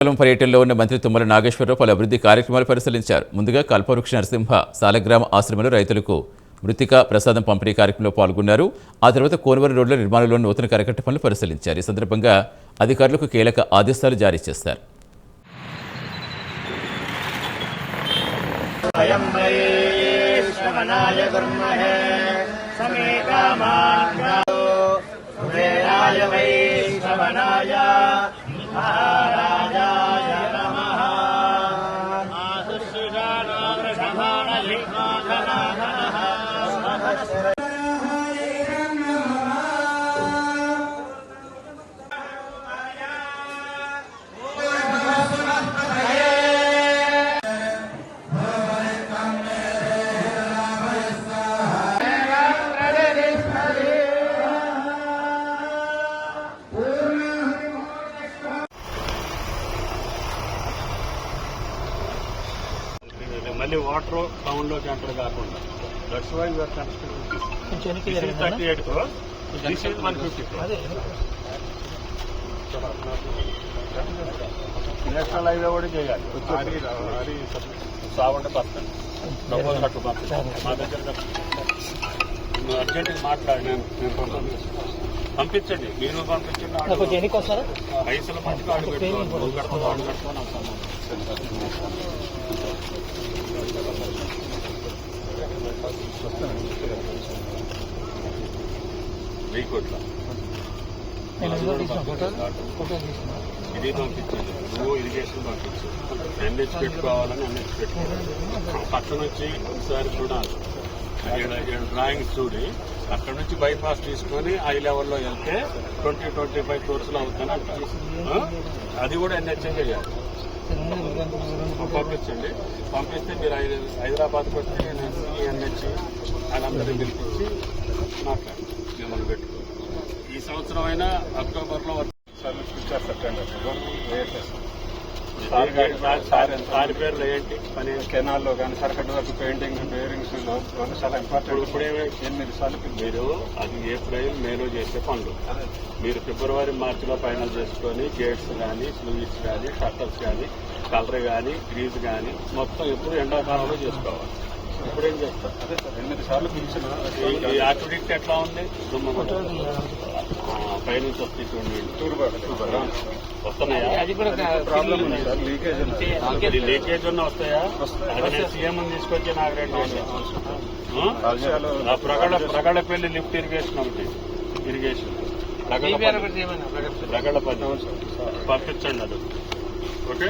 పర్యటనలో ఉన్న మంత్రి తుమ్మల నాగేశ్వరరావు పలు అభివృద్ధి కార్యక్రమాలు పరిశీలించారు. ముందుగా కల్పవృక్ష నరసింహ సాలగ్రామ ఆశ్రమంలో రైతులకు మృతికా ప్రసాదం పంపిణీ కార్యక్రమంలో పాల్గొన్నారు. ఆ తర్వాత కోనవరం రోడ్ల నిర్మాణంలోని నూతన కరకట్ట పనులు పరిశీలించారు. ఈ సందర్భంగా అధికారులకు కీలక ఆదేశాలు జారీ చేశారు. మళ్ళీ వాటర్ టౌన్ లోకి ఎంటర్ కాకుండా that's why you're constructing 38 crores, this is 150 crores. National highway కూడా చేయాలి. సాగుంటే బస్తాను డబ్బులు కట్టు మా దగ్గర నువ్వు అర్జెంట్గా మాట్లాడి నేను పంపించండి. మీరు పంపించండి. పైసలు మంచిగా ఆడు పెట్టుకోవాలి. నువ్వు కడతావు ఆడు కట్టుకోవాలి. 1000 కోట్ల ఇది పంపించండి. నువ్వు ఇరిగేషన్ పంపించు. ఎన్హెచ్ పెట్టుకోవాలని ఎన్హెచ్ పెట్టుకోవాలి. పక్కన వచ్చి ఒకసారి చూడాలి. డ్రాయింగ్స్ చూడి అక్కడ నుంచి బైపాస్ తీసుకొని హై లెవెల్లో వెళ్తే 20-25 crores అవుతాను అంటారు. అది కూడా ఎన్హెచ్ఏ చేయాలి. పంపించండి. పంపిస్తే మీరు హైదరాబాద్కి వస్తే నేను ఎన్హెచ్ వాళ్ళందరినీ పిలిపించి మాట్లాడి మిమ్మల్ని పెట్టుకో. ఈ సంవత్సరం అయినా అక్టోబర్లో సర్వీస్ ఇచ్చేస్తారు. సారి పేర్లు ఏంటి పని కెనాల్లో కానీ సరకట్టు వరకు పెయింటింగ్ బేరింగ్స్ చాలా ఇంపార్టెంట్. ఇప్పుడు 8 సార్లు మీరు అది ఏప్రిల్ మేలో చేసే పనులు మీరు ఫిబ్రవరి మార్చిలో ఫైనల్ చేసుకొని గేట్స్ కానీ స్లూయిస్ కానీ షట్టర్స్ కానీ కలర్ కానీ గ్రీజ్ కానీ మొత్తం ఎప్పుడు ఎండాకాలంలో చేసుకోవాలి. ఇప్పుడేం చేస్తారు? అదే సార్ 8 సార్లు పిలిచిన ఈ యాక్టివిటీ ఎట్లా ఉంది? పైనుంచి వస్తాయి వస్తున్నాయా? లీకేజ్ ఉన్న వస్తాయా? అది నేను సీఎం తీసుకొచ్చి నాగరెడ్డి ప్రగడపల్లి లిఫ్ట్ ఇరిగేషన్ ఒకటి ఇరిగేషన్ ప్రగడపల్లి పంపించండి. అది ఓకే.